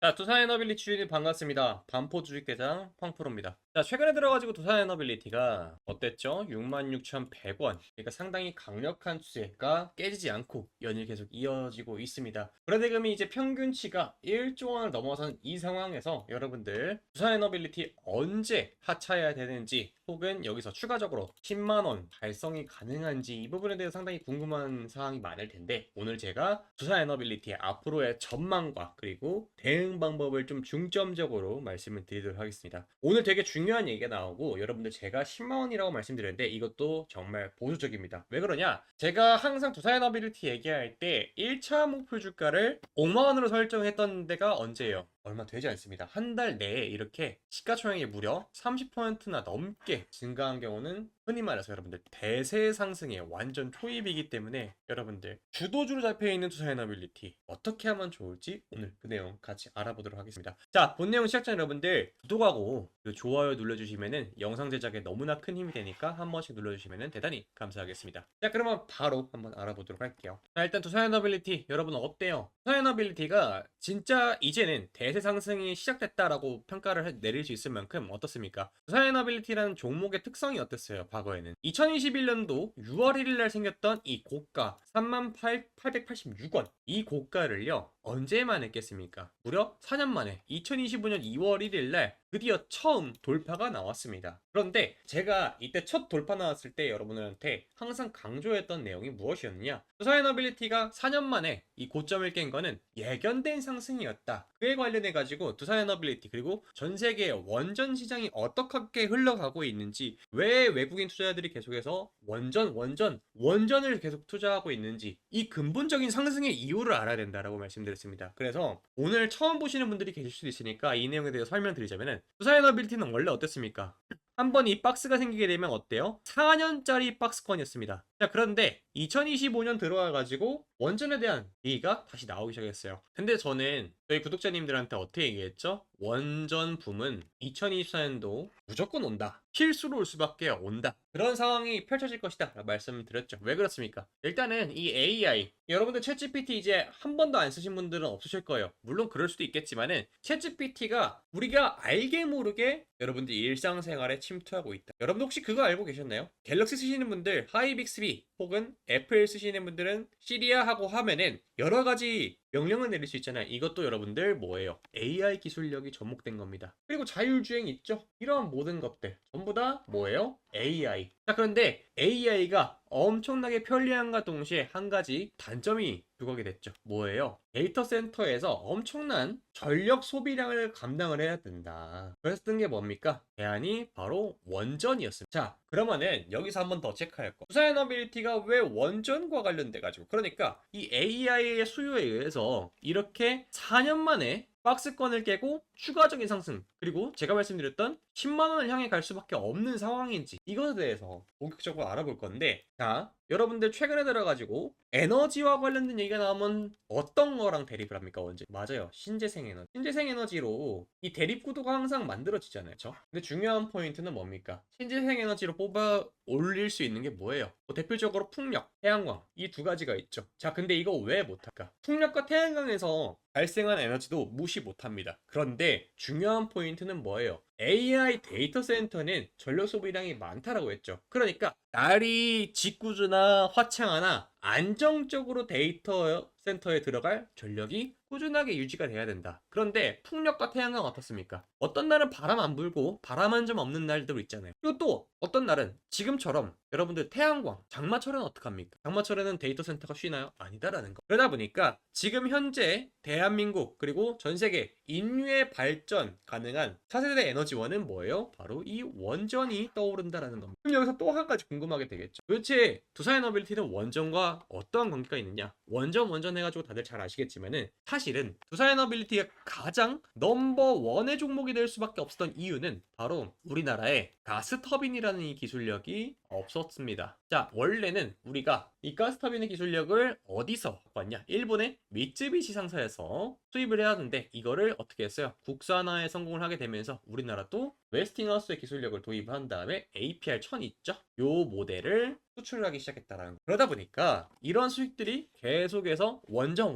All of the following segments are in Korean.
자, 두산에너빌리티 주인님 반갑습니다. 반포 주식대장 황프로입니다. 자, 최근에 들어가지고 두산에너빌리티가 어땠죠? 66,100원. 그러니까 상당히 강력한 추세가 깨지지 않고 연일 계속 이어지고 있습니다. 거래대금이 이제 평균치가 1조 원을 넘어선 이 상황에서 여러분들 두산에너빌리티 언제 하차해야 되는지 혹은 여기서 추가적으로 10만 원 달성이 가능한지 이 부분에 대해서 상당히 궁금한 사항이 많을 텐데 오늘 제가 두산에너빌리티의 앞으로의 전망과 그리고 대응 방법을 좀 중점적으로 말씀을 드리도록 하겠습니다. 오늘 되게 중요한 얘기가 나오고 여러분들 제가 10만 원이라고 말씀드렸는데 이것도 정말 보수적입니다. 왜 그러냐? 제가 항상 두산에너빌리티 얘기할 때 1차 목표 주가를 5만 원으로 설정했던 데가 언제예요? 얼마 되지 않습니다. 한 달 내에 이렇게 시가총액이 무려 30%나 넘게 증가한 경우는 흔히 말해서 여러분들 대세 상승의 완전 초입이기 때문에 여러분들 주도주로 잡혀있는 투자에너빌리티 어떻게 하면 좋을지 오늘 그 내용 같이 알아보도록 하겠습니다. 자, 본 내용 시작 전에 여러분들 구독하고 좋아요 눌러주시면은 영상 제작에 너무나 큰 힘이 되니까 한 번씩 눌러주시면은 대단히 감사하겠습니다. 자, 그러면 바로 한번 알아보도록 할게요. 자, 일단 투자에너빌리티 여러분 어때요? 투자에너빌리티가 진짜 이제는 대세 상승이 시작됐다라고 평가를 내릴 수 있을 만큼 어떻습니까? 투자에너빌리티라는 종목의 특성이 어땠어요? 과거에는 2021년도 6월 1일 날 생겼던 이 고가 3886원 이 고가를요 언제만 했겠습니까? 무려 4년 만에 2025년 2월 1일 날 드디어 처음 돌파가 나왔습니다. 그런데 제가 이때 첫 돌파 나왔을 때 여러분들한테 항상 강조했던 내용이 무엇이었느냐? 두산에너빌리티가 4년 만에 이 고점을 깬 거는 예견된 상승이었다. 그에 관련해 가지고 두산에너빌리티 그리고 전 세계의 원전 시장이 어떻게 흘러가고 있는지 왜 외국인 투자자들이 계속해서 원전을 계속 투자하고 있는지 이 근본적인 상승의 이유를 알아야 된다라고 말씀드렸습니다. 그래서 오늘 처음 보시는 분들이 계실 수도 있으니까 이 내용에 대해서 설명드리자면은 투자에너빌리티는 원래 어땠습니까? 한번 이 박스가 생기게 되면 어때요? 4년짜리 박스권이었습니다. 자, 그런데 2025년 들어와가지고 원전에 대한 얘기가 다시 나오기 시작했어요. 근데 저는 저희 구독자님들한테 어떻게 얘기했죠? 원전 붐은 2024년도 무조건 온다. 필수로 올 수밖에 온다. 그런 상황이 펼쳐질 것이다. 라고 말씀을 드렸죠. 왜 그렇습니까? 일단은 이 AI, 여러분들 챗GPT 이제 한 번도 안 쓰신 분들은 없으실 거예요. 물론 그럴 수도 있겠지만은 챗GPT가 우리가 알게 모르게 여러분들 일상생활에 침투하고 있다. 여러분들 혹시 그거 알고 계셨나요? 갤럭시 쓰시는 분들 하이빅스비 혹은 애플 쓰시는 분들은 시리아 하고 하면은 여러 가지 명령을 내릴 수 있잖아요. 이것도 여러분들 뭐예요? AI 기술력이 접목된 겁니다. 그리고 자율주행 있죠? 이런 모든 것들 전부 다 뭐예요? AI. 자, 그런데 AI가 엄청나게 편리함과 동시에 한 가지 단점이 부각이 됐죠. 뭐예요? 데이터 센터에서 엄청난 전력 소비량을 감당을 해야 된다. 그래서 뜬 게 뭡니까? 대안이 바로 원전이었습니다. 자, 그러면은 여기서 한 번 더 체크할 거. 수사에너빌리티가 왜 원전과 관련돼 가지고 그러니까 이 AI의 수요에 의해서 이렇게 4년 만에 박스권을 깨고 추가적인 상승 그리고 제가 말씀드렸던 10만 원을 향해 갈 수밖에 없는 상황인지 이것에 대해서 본격적으로 알아볼 건데 자 여러분들 최근에 들어가지고 에너지와 관련된 얘기가 나오면 어떤 거랑 대립을 합니까? 언제? 맞아요. 신재생 에너지. 신재생 에너지로 이 대립 구도가 항상 만들어지잖아요. 그렇죠? 근데 중요한 포인트는 뭡니까? 신재생 에너지로 뽑아 올릴 수 있는 게 뭐예요? 대표적으로 풍력, 태양광 이 두 가지가 있죠. 자, 근데 이거 왜 못할까? 풍력과 태양광에서 발생한 에너지도 무시 못합니다. 그런데 중요한 포인트는 뭐예요? AI 데이터 센터는 전력 소비량이 많다라고 했죠. 그러니까 날이 직구주나 화창하나 안정적으로 데이터 센터에 들어갈 전력이 꾸준하게 유지가 돼야 된다. 그런데 풍력과 태양광 어떻습니까? 어떤 날은 바람 안 불고 바람 한 점 없는 날도 있잖아요. 그리고 또 어떤 날은 지금처럼 여러분들 태양광, 장마철에는 어떡합니까? 장마철에는 데이터 센터가 쉬나요? 아니다라는 거. 그러다 보니까 지금 현재 대한민국 그리고 전 세계 인류의 발전 가능한 차세대 에너지원은 뭐예요? 바로 이 원전이 떠오른다라는 겁니다. 그럼 여기서 또 한 가지 궁금하게 되겠죠. 도대체 두산에너빌리티는 원전과 어떠한 관계가 있느냐? 원전 해가지고 다들 잘 아시겠지만은 사실은 두산에너빌리티가 가장 넘버원의 종목이 될 수밖에 없었던 이유는 바로 우리나라에 가스터빈이라는 이 기술력이 없었습니다. 자, 원래는 우리가 이 가스터빈의 기술력을 어디서 봤냐? 일본의 미쯔비시 상사에서 수입을 해야 하는데 이거를 어떻게 했어요? 국산화에 성공을 하게 되면서 우리나라도 웨스팅하우스의 기술력을 도입한 다음에 APR 1000 있죠? 요 모델을 수출하기 시작했다라는 거. 그러다 보니까 이런 수익들이 계속해서 원전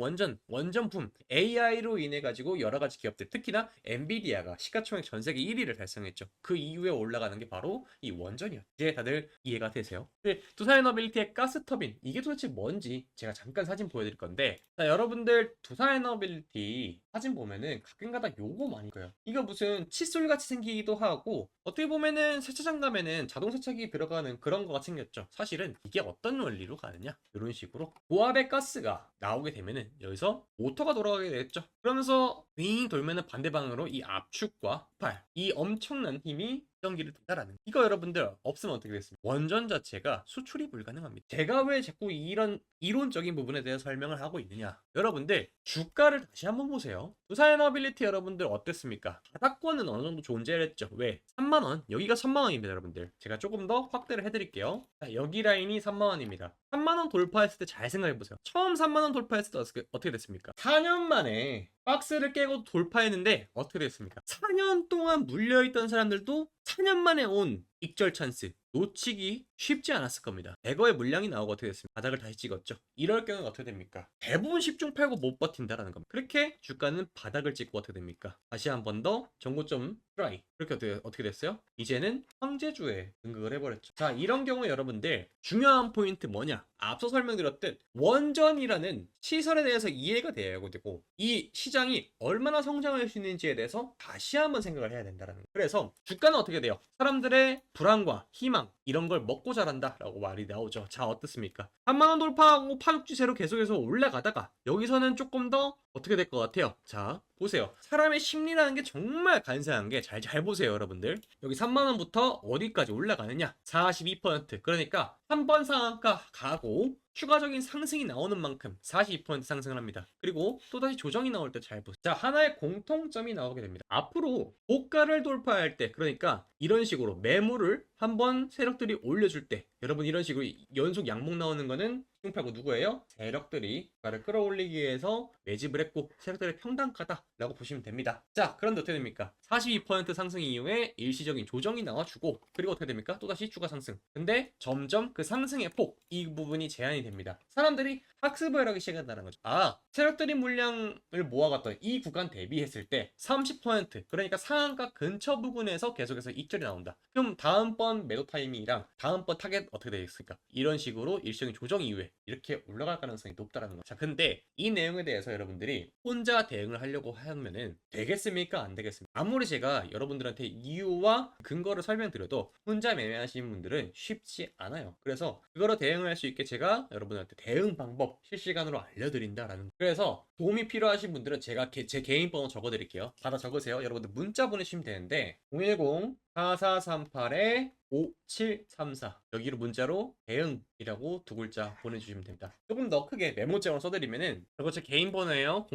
붐 AI로 인해 가지고 여러 가지 기업들, 특히나 엔비디아가 시가총액 전 세계 1위를 달성했죠. 그 이후에 올라가는 게 바로 이 원전이었죠. 이제 다들 이해가 되세요? 네, 두산에너빌리티의 가스터빈, 이게 도대체 뭔지 제가 잠깐 사진 보여드릴 건데, 자, 여러분들 두산에너빌리티 사진 보면은 가끔가다 요거 많이 거예요. 이거 무슨 칫솔 같이 생기기도 하고, 어떻게 보면은 세차장 가면은 자동 세차기 들어가는 그런 거가 생겼죠. 사실은 이게 어떤 원리로 가느냐, 이런 식으로 고압의 가스가 나오게 되면은 여기서 모터가 돌아가게 되겠죠. 그러면서 윙 돌면은 반대 방향으로 이 압축과 폭발, 이 엄청난 힘이 전기를 도달하는, 이거 여러분들 없으면 어떻게 됐습니까? 원전 자체가 수출이 불가능합니다. 제가 왜 자꾸 이런 이론적인 부분에 대해서 설명을 하고 있느냐, 여러분들 주가를 다시 한번 보세요. 두산에너빌리티 여러분들 어땠습니까? 바닥권은 어느 정도 존재를 했죠. 왜? 3만원, 여기가 3만원입니다. 여러분들 제가 조금 더 확대를 해드릴게요. 자, 여기 라인이 3만원입니다 3만원 돌파했을 때 잘 생각해보세요. 처음 3만원 돌파했을 때 어떻게 됐습니까? 4년 만에 박스를 깨고 돌파했는데 어떻게 됐습니까? 4년 동안 물려있던 사람들도 4년 만에 온 익절 찬스 놓치기 쉽지 않았을 겁니다. 대거의 물량이 나오고 어떻게 됐습니까? 바닥을 다시 찍었죠. 이럴 경우는 어떻게 됩니까? 대부분 10중 8구 못 버틴다라는 겁니다. 그렇게 주가는 바닥을 찍고 어떻게 됩니까? 다시 한 번 더 전고점 트라이. 그렇게 어떻게 됐어요? 이제는 황제주에 등극을 해버렸죠. 자, 이런 경우에 여러분들 중요한 포인트 뭐냐? 앞서 설명드렸듯 원전이라는 시설에 대해서 이해가 돼야 되고, 이 시장이 얼마나 성장할 수 있는지에 대해서 다시 한번 생각을 해야 된다는 거예요. 그래서 주가는 어떻게 돼요? 사람들의 불안과 희망, 이런 걸 먹고 자란다 라고 말이 나오죠. 자, 어떻습니까? 3만원 돌파하고 파죽지세로 계속해서 올라가다가 여기서는 조금 더 어떻게 될 것 같아요? 자, 보세요. 사람의 심리라는 게 정말 간사한 게, 잘 보세요 여러분들. 여기 3만원부터 어디까지 올라가느냐? 42%. 그러니까 한 번 상한가 가고 추가적인 상승이 나오는 만큼 42% 상승을 합니다. 그리고 또다시 조정이 나올 때 잘 보세요. 자, 하나의 공통점이 나오게 됩니다. 앞으로 고가를 돌파할 때, 그러니까 이런 식으로 매물을 한번 세력들이 올려줄 때, 여러분 이런 식으로 연속 양봉 나오는 거는 흉팔고 누구예요? 세력들이 주가를 끌어올리기 위해서 매집을 했고 세력들의 평단가다라고 보시면 됩니다. 자, 그런데 어떻게 됩니까? 42% 상승 이후에 일시적인 조정이 나와주고, 그리고 어떻게 됩니까? 또다시 주가 상승. 근데 점점 그 상승의 폭, 이 부분이 제한이 됩니다. 사람들이 학습을 하기 시작한다는 거죠. 아, 세력들이 물량을 모아갔던 이 구간 대비했을 때 30%, 그러니까 상한가 근처 부근에서 계속해서 익절이 나온다. 그럼 다음번 매도 타이밍이랑 다음번 타겟 어떻게 되겠습니까? 이런 식으로 일시적인 조정 이후에 이렇게 올라갈 가능성이 높다라는 거죠. 자, 근데 이 내용에 대해서 여러분들이 혼자 대응을 하려고 하면은 되겠습니까? 안 되겠습니까? 아무리 제가 여러분들한테 이유와 근거를 설명드려도 혼자 매매하시는 분들은 쉽지 않아요. 그래서 그거로 대응할 수 있게 제가 여러분한테 대응 방법 실시간으로 알려드린다라는 거. 그래서 도움이 필요하신 분들은 제가 제 개인 번호 적어드릴게요. 받아 적으세요. 여러분들 문자 보내시면 되는데 010-4438-5734, 여기로 문자로 대응이라고 두 글자 보내주시면 됩니다. 조금 더 크게 메모장으로 써드리면은, 이거 제 개인 번호예요.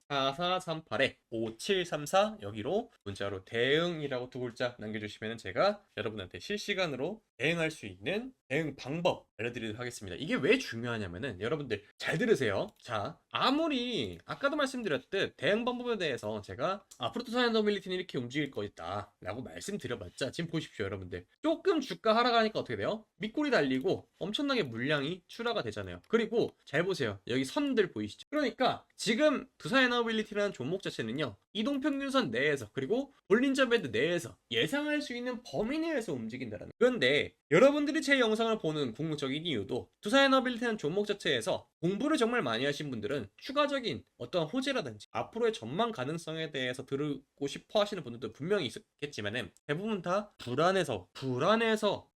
010-4438-5734, 여기로 문자로 대응이라고 두 글자 남겨주시면 제가 여러분한테 실시간으로 대응할 수 있는 대응 방법 알려드리도록 하겠습니다. 이게 왜 중요하냐면은, 여러분들 잘 들으세요. 자, 아무리 아까도 말씀드렸듯 대응 방법에 대해서 제가 앞으로 두산에너빌리티는 이렇게 움직일 거있다 라고 말씀드려봤자, 지금 보십시오 여러분들, 조금 주가 하락하니까 어떻게 돼요? 밑골이 달리고 엄청나게 물량이 출하가 되잖아요. 그리고 잘 보세요, 여기 선들 보이시죠? 그러니까 지금 두산에너빌리티라는 종목 자체는요, 이동평균선 내에서 그리고 볼린저 밴드 내에서 예상할 수 있는 범위 내에서 움직인다라는. 그런데 여러분들이 제 영상을 보는 궁극적인 이유도, 두산에너빌리티라는 종목 자체에서 공부를 정말 많이 하신 분들은 추가적인 어떤 호재라든지 앞으로의 전망 가능성에 대해서 들고 싶어 하시는 분들도 분명히 있겠지만은, 대부분 다 불안해서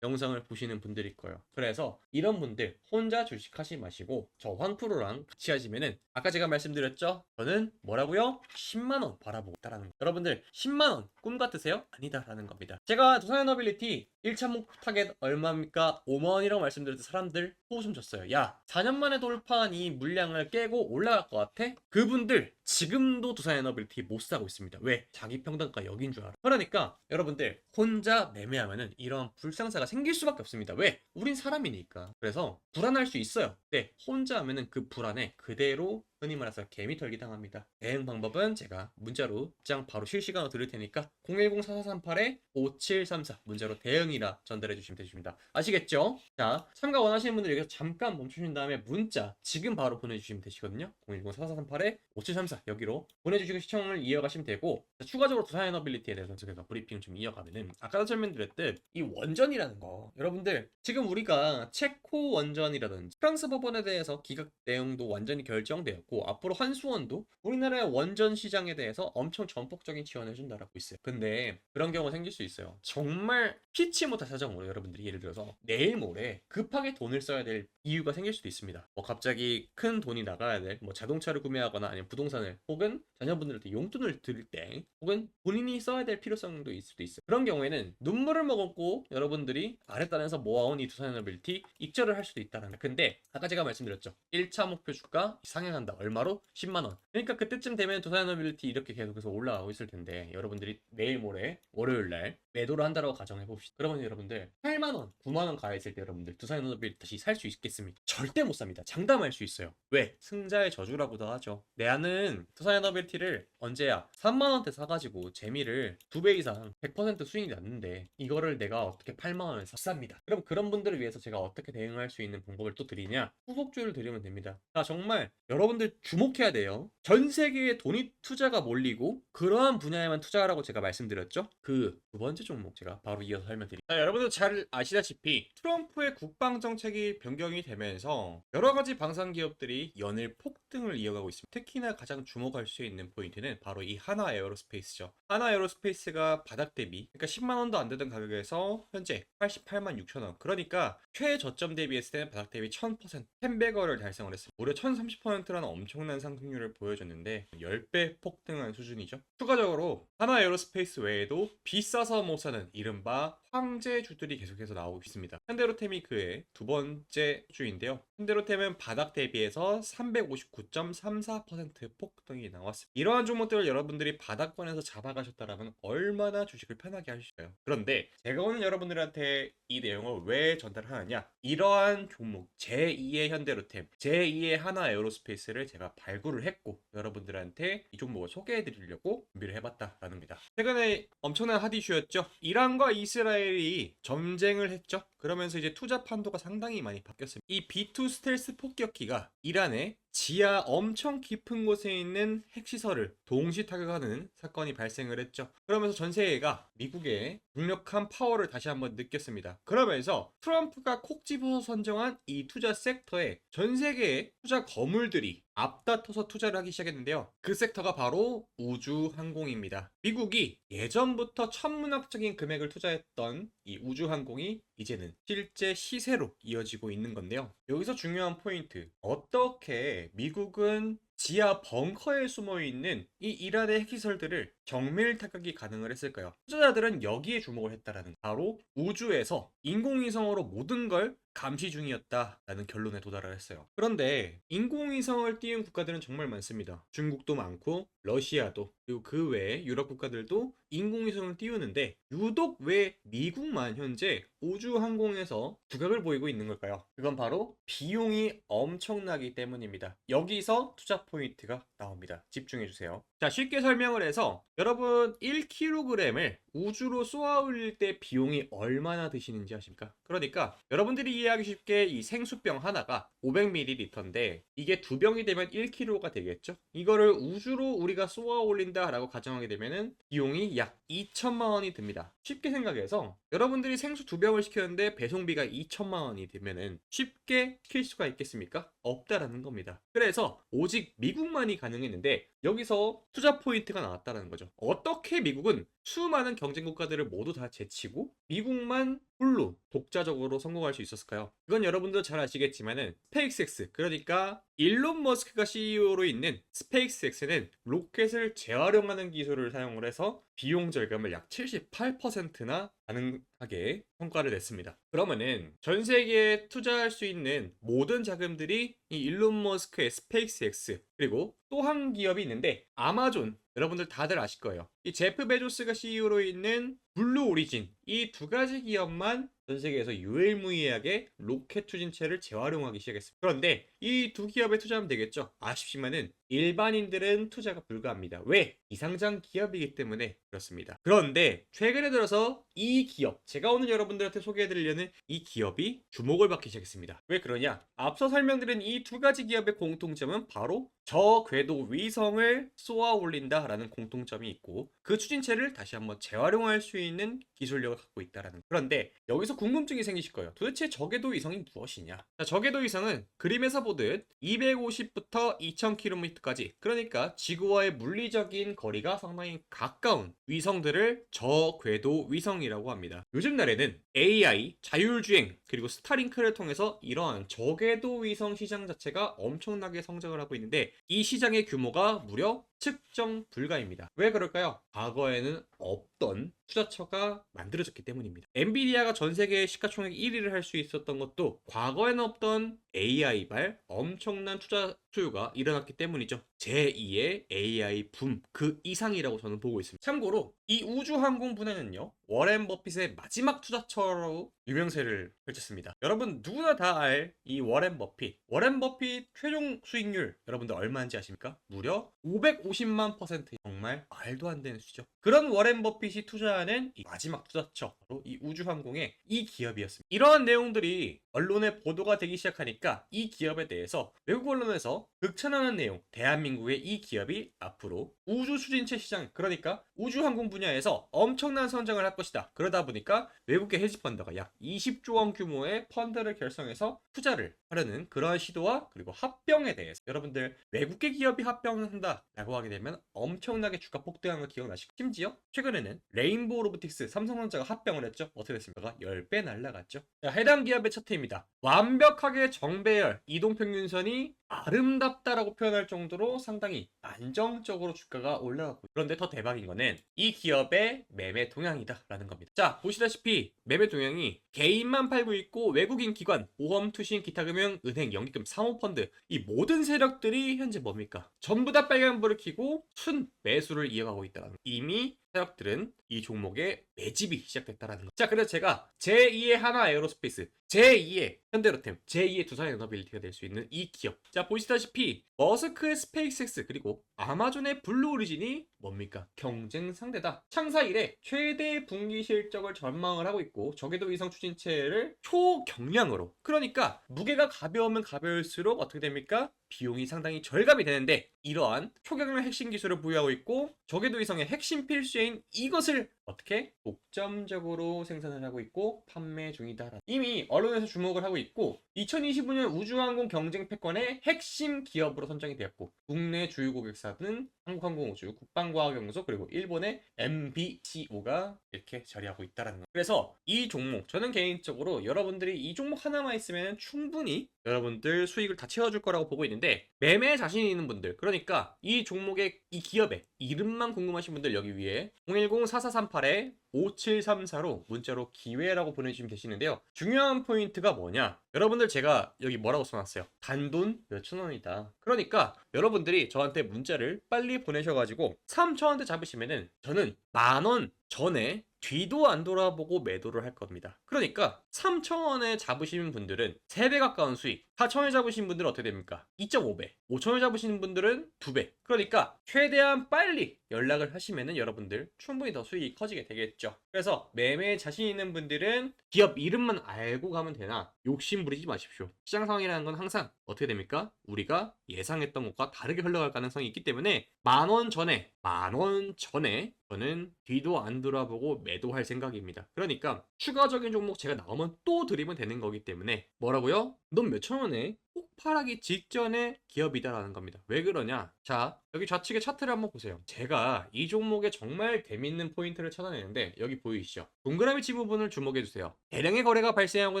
영상을 보시는 분들일 거예요. 그래서 이런 분들 혼자 주식하지 마시고 저 황프로랑 같이 하시면은, 아까 제가 말씀드렸죠? 저는 뭐라고요? 10만원 바라보고 있다라는 거. 여러분들 10만원 꿈 같으세요? 아니다라는 겁니다. 제가 두산에너빌리티 1차 목표 타겟 얼마입니까? 5만원이라고 말씀드릴 때 사람들 호흡 좀 줬어요. 야, 4년 만에 돌파한 이 물량을 깨고 올라갈 것 같아? 그분들 지금도 두산 에너빌티 못 사고 있습니다. 왜? 자기 평단가 여긴 줄 알아. 그러니까 여러분들 혼자 매매하면은 이런 불상사가 생길 수밖에 없습니다. 왜? 우린 사람이니까. 그래서 불안할 수 있어요. 네, 혼자 하면은 그 불안에 그대로 흔히 말해서 개미 털기 당합니다. 대응 방법은 제가 문자로 입장 바로 실시간으로 드릴 테니까 010-4438-5734 문자로 대응이라 전달해 주시면 되십니다. 아시겠죠? 자, 참가 원하시는 분들 여기서 잠깐 멈추신 다음에 문자 지금 바로 보내주시면 되시거든요. 010-4438-5734 여기로 보내주시고 시청을 이어가시면 되고, 자, 추가적으로 두산 에너빌리티에 대해서 제가 브리핑 좀 이어가면은 아까도 설명드렸듯 이 원전이라는 거, 여러분들 지금 우리가 체코 원전이라든지 프랑스 법원에 대해서 기각 내용도 완전히 결정되었고 앞으로 한수원도 우리나라의 원전 시장에 대해서 엄청 전폭적인 지원을 해준다라고 있어요. 근데 그런 경우가 생길 수 있어요. 정말 피치 못할 사정으로 여러분들이 예를 들어서 내일 모레 급하게 돈을 써야 될 이유가 생길 수도 있습니다. 뭐 갑자기 큰 돈이 나가야 될 뭐 자동차를 구매하거나 아니면 부동산을 혹은 자녀분들한테 용돈을 드릴 때 혹은 본인이 써야 될 필요성도 있을 수도 있어요. 그런 경우에는 눈물을 머금고 여러분들이 아랫단에서 모아온 이 두산에너빌티 익절을 할 수도 있다는 거예요. 근데 아까 제가 말씀드렸죠. 1차 목표 주가 상향한다. 얼마로? 10만원. 그러니까 그때쯤 되면 두산에너빌티 이렇게 계속해서 올라가고 있을 텐데 여러분들이 내일 모레 월요일날 매도를 한다라고 가정해 봅시다. 그러면 여러분들 8만원, 9만원 가 있을 때 여러분들 두산에너빌티 다시 살 수 있겠습니까? 절대 못 삽니다. 장담할 수 있어요. 왜? 승자의 저주라고도 하죠. 내는 두산에너빌티를 언제야? 3만원대 사가지고 재미를 2배 이상 100% 수익이 났는데 이거를 내가 어떻게 8만원에 삽니다. 그럼 그런 분들을 위해서 제가 어떻게 대응할 수 있는 방법을 또 드리냐? 후속주를 드리면 됩니다. 자, 정말 여러분들 주목해야 돼요. 전 세계에 돈이 투자가 몰리고 그러한 분야에만 투자하라고 제가 말씀드렸죠. 그 두 번째 종목 제가 바로 이어서 설명드릴게요. 자, 여러분들 잘 아시다시피 트럼프의 국방 정책이 변경이 되면서 여러 가지 방산 기업들이 연일 폭등을 이어가고 있습니다. 특히나 가장 주목할 수 있는 포인트는 바로 이 하나 에어로스페이스죠. 하나 에어로스페이스가 바닥 대비 그러니까 10만 원도 안 되던 가격에서 현재 88만 6천 원. 그러니까 최저점 대비했을 때는 바닥 대비 1000%, 1000배거를 달성을 했습니다. 무려 1030%라는 엄청난 상승률을 보여줬는데 10배 폭등한 수준이죠. 추가적으로 하나 에어로스페이스 외에도 비싸서 못 사는 이른바 황제주들이 계속해서 나오고 있습니다. 현대로템이 그의 두 번째 주인데요. 현대로템은 바닥 대비해서 359.34% 폭등이 나왔습니다. 이러한 종목들을 여러분들이 바닥권에서 잡아가셨다라면 얼마나 주식을 편하게 하실까요? 그런데 제가 오늘 여러분들한테 이 내용을 왜 전달하느냐? 이러한 종목 제2의 현대로템, 제2의 하나 에어로스페이스를 제가 발굴을 했고 여러분들한테 이 종목을 소개해 드리려고 준비를 해봤다라는 겁니다. 최근에 엄청난 핫 이슈였죠. 이란과 이스라엘이 전쟁을 했죠. 그러면서 이제 투자 판도가 상당히 많이 바뀌었습니다. 이 B2 스텔스 폭격기가 이란의 지하 엄청 깊은 곳에 있는 핵시설을 동시 타격하는 사건이 발생을 했죠. 그러면서 전 세계가 미국의 강력한 파워를 다시 한번 느꼈습니다. 그러면서 트럼프가 콕 집어서 선정한 이 투자 섹터에 전 세계의 투자 거물들이 앞다퉈서 투자를 하기 시작했는데요. 그 섹터가 바로 우주항공입니다. 미국이 예전부터 천문학적인 금액을 투자했던 이 우주항공이 이제는 실제 시세로 이어지고 있는 건데요. 여기서 중요한 포인트. 어떻게 미국은 지하 벙커에 숨어있는 이 이란의 핵시설들을 정밀 타격이 가능을 했을까요? 투자자들은 여기에 주목을 했다라는, 바로 우주에서 인공위성으로 모든 걸 감시 중이었다라는 결론에 도달을 했어요. 그런데 인공위성을 띄운 국가들은 정말 많습니다. 중국도 많고 러시아도, 그리고 그 외에 유럽 국가들도 인공위성을 띄우는데 유독 왜 미국만 현재 우주항공에서 두각을 보이고 있는 걸까요? 그건 바로 비용이 엄청나기 때문입니다. 여기서 투자 포인트가 나옵니다. 집중해주세요. 자, 쉽게 설명을 해서 여러분 1kg을 우주로 쏘아 올릴 때 비용이 얼마나 드시는지 아십니까? 그러니까 여러분들이 이해하기 쉽게 이 생수병 하나가 500ml인데 이게 두 병이 되면 1kg가 되겠죠? 이거를 우주로 우리가 쏘아 올린다 라고 가정하게 되면은 비용이 약 2천만 원이 듭니다. 쉽게 생각해서 여러분들이 생수 두 병을 시켰는데 배송비가 2천만 원이 되면은 쉽게 시킬 수가 있겠습니까? 없다라는 겁니다. 그래서 오직 미국만이 가능했는데 여기서 투자 포인트가 나왔다는 거죠. 어떻게 미국은 수많은 경쟁 국가들을 모두 다 제치고 미국만 홀로 독자적으로 성공할 수 있었을까요? 이건 여러분도 잘 아시겠지만은 스페이스X, 그러니까 일론 머스크가 CEO로 있는 스페이스X는 로켓을 재활용하는 기술을 사용을 해서 비용 절감을 약 78%나 가능하게 성과를 냈습니다. 그러면은 전 세계에 투자할 수 있는 모든 자금들이 이 일론 머스크의 스페이스X 그리고 또 한 기업이 있는데 아마존. 여러분들 다들 아실 거예요. 이 제프 베조스가 CEO로 있는 블루 오리진, 이 두 가지 기업만 전 세계에서 유일무이하게 로켓 추진체를 재활용하기 시작했습니다. 그런데 이 두 기업에 투자하면 되겠죠? 아쉽지만은 일반인들은 투자가 불가합니다. 왜? 비상장 기업이기 때문에 그렇습니다. 그런데 최근에 들어서 이 기업, 제가 오늘 여러분들한테 소개해드리려는 이 기업이 주목을 받기 시작했습니다. 왜 그러냐? 앞서 설명드린 이 두 가지 기업의 공통점은 바로 저궤도 위성을 쏘아 올린다라는 공통점이 있고, 그 추진체를 다시 한번 재활용할 수 있는 기술력을 갖고 있다라는. 그런데 여기서 궁금증이 생기실 거예요. 도대체 저궤도 위성이 무엇이냐? 자, 저궤도 위성은 그림에서 보듯 250부터 2000km까지, 그러니까 지구와의 물리적인 거리가 상당히 가까운 위성들을 저궤도 위성이라고 합니다. 요즘 날에는 AI, 자율주행, 그리고 스타링크를 통해서 이러한 저궤도 위성 시장 자체가 엄청나게 성장을 하고 있는데, 이 시장의 규모가 무려 측정 불가입니다. 왜 그럴까요? 과거에는 없던 투자처가 만들어졌기 때문입니다. 엔비디아가 전 세계 시가총액 1위를 할 수 있었던 것도 과거에는 없던 AI발 엄청난 투자 수요가 일어났기 때문이죠. 제2의 AI 붐 그 이상이라고 저는 보고 있습니다. 참고로 이 우주항공 분야는요, 워렌 버핏의 마지막 투자처로 유명세를 펼쳤습니다. 여러분 누구나 다 알 이 워렌 버핏. 워렌 버핏 최종 수익률 여러분들 얼마인지 아십니까? 무려 550만%. 정말 말도 안 되는 수죠. 그런 워렌 버핏이 투자하는 이 마지막 투자처, 바로 이 우주항공의 이 기업이었습니다. 이러한 내용들이 언론에 보도가 되기 시작하니까 이 기업에 대해서 외국 언론에서 극찬하는 내용, 대한민국의 이 기업이 앞으로 우주 추진체 시장, 그러니까 우주항공 분야에서 엄청난 성장을 할 것이다. 그러다 보니까 외국의 헤지펀드가 약 20조 원 규모의 펀드를 결성해서 투자를 하려는 그러한 시도와 그리고 합병에 대해서, 여러분들 외국계 기업이 합병한다 라고 하게 되면 엄청나게 주가 폭등한 거 기억나시고, 심지어 최근에는 레인보우 로보틱스, 삼성전자가 합병을 했죠. 어떻게 됐습니까? 10배 날라갔죠. 자, 해당 기업의 차트입니다. 완벽하게 정배열 이동평균선이 아름답다라고 표현할 정도로 상당히 안정적으로 주가가 올라가고, 그런데 더 대박인 거는 이 기업의 매매 동향이다 라는 겁니다. 자, 보시다시피 매매 동향이 개인만 팔고 있고 외국인 기관, 보험, 투신, 기타금융, 은행, 연기금, 사모펀드, 이 모든 세력들이 현재 뭡니까? 전부 다 빨간불을 켜고 순 매수를 이어가고 있다는, 이미 세력들은 이 종목에 매집이 시작됐다라는 거. 자, 그래서 제가 제2의 하나 에어로스페이스, 제2의 현대로템, 제2의 두산에너빌리티가 될 수 있는 이 기업. 자, 보시다시피 머스크의 스페이스X 그리고 아마존의 블루 오리진이 뭡니까? 경쟁 상대다. 창사 이래 최대 분기 실적을 전망을 하고 있고, 저궤도 위성 추진체를 초경량으로, 그러니까 무게가 가벼우면 가벼울수록 어떻게 됩니까? 비용이 상당히 절감이 되는데, 이러한 초경량 핵심 기술을 보유하고 있고 저궤도 위성의 핵심 필수인 이것을 어떻게 독점적으로 생산을 하고 있고 판매 중이다. 이미 언론에서 주목을 하고 있고 2025년 우주항공 경쟁 패권의 핵심 기업으로 선정이 되었고, 국내 주요 고객사는 한국항공우주, 국방과학연구소, 그리고 일본의 MBCO가 이렇게 자리하고 있다는 거. 그래서 이 종목, 저는 개인적으로 여러분들이 이 종목 하나만 있으면 충분히 여러분들 수익을 다 채워줄 거라고 보고 있는데, 매매에 자신 있는 분들, 그러니까 이 종목의 이 기업의 이름만 궁금하신 분들 여기 위에 010-4438-5734로 문자로 기회라고 보내주시면 되시는데요. 중요한 포인트가 뭐냐? 여러분들 제가 여기 뭐라고 써놨어요? 단돈 몇천 원이다. 그러니까 여러분들이 저한테 문자를 빨리 보내셔가지고 3,000원대 잡으시면은 저는 10,000원 전에 뒤도 안 돌아보고 매도를 할 겁니다. 그러니까 3,000원에 잡으시는 분들은 3배 가까운 수익, 4,000원에 잡으신 분들은 어떻게 됩니까? 2.5배, 5,000원에 잡으시는 분들은 2배. 그러니까 최대한 빨리 연락을 하시면은 여러분들 충분히 더 수익이 커지게 되겠죠. 그래서 매매에 자신 있는 분들은 기업 이름만 알고 가면 되나 욕심 부리지 마십시오. 시장 상황이라는 건 항상 어떻게 됩니까? 우리가 예상했던 것과 다르게 흘러갈 가능성이 있기 때문에 10,000원 전에 저는 뒤도 안 돌아보고 매도할 생각입니다. 그러니까 추가적인 종목 제가 나오면 또 드리면 되는 거기 때문에, 뭐라고요? 넌 몇천 원에 폭발하기 직전의 기업이다라는 겁니다. 왜 그러냐? 자, 여기 좌측에 차트를 한번 보세요. 제가 이 종목에 정말 재밌는 포인트를 찾아내는데, 여기 보이시죠? 동그라미치 부분을 주목해주세요. 대량의 거래가 발생하고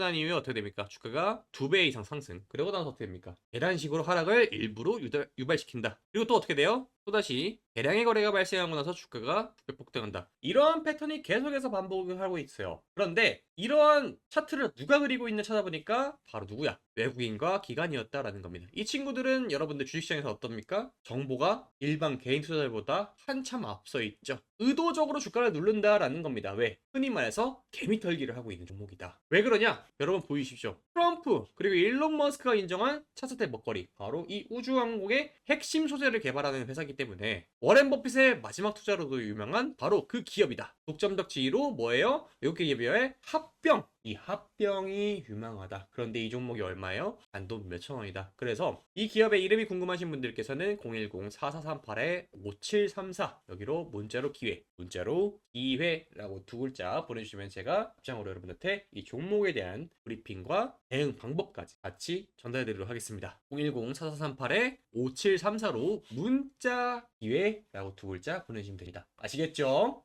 난 이후에 어떻게 됩니까? 주가가 2배 이상 상승. 그러고 나서 어떻게 됩니까? 계단식으로 하락을 일부러 유발시킨다. 그리고 또 어떻게 돼요? 또다시 대량의 거래가 발생하고 나서 주가가 급폭등한다. 이러한 패턴이 계속해서 반복을 하고 있어요. 그런데 이러한 차트를 누가 그리고 있냐 찾아보니까 바로 누구야? 외국인과 기관이었다라는 겁니다. 이 친구들은 여러분들 주식시장에서 어떻습니까? 정보가 일반 개인 투자자들보다 한참 앞서 있죠. 의도적으로 주가를 누른다라는 겁니다. 왜? 흔히 말해서 개미털기를 하고 있는 종목이다. 왜 그러냐? 여러분 보이십시오. 트럼프 그리고 일론 머스크가 인정한 차세대 먹거리, 바로 이 우주왕국의 핵심 소재를 개발하는 회사이기 때문에 워렌 버핏의 마지막 투자로도 유명한 바로 그 기업이다. 독점적 지위로 뭐예요? 외국 기업의 합병. 이 합병이 유망하다. 그런데 이 종목이 얼마예요? 단돈 몇천 원이다. 그래서 이 기업의 이름이 궁금하신 분들께서는 010-4438-5734 여기로 문자로 기회, 문자로 기회라고 두 글자 보내주시면 제가 입장으로 여러분한테 이 종목에 대한 브리핑과 대응 방법까지 같이 전달해드리도록 하겠습니다. 010-4438-5734로 문자 기회라고 두 글자 보내주시면 됩니다. 아시겠죠?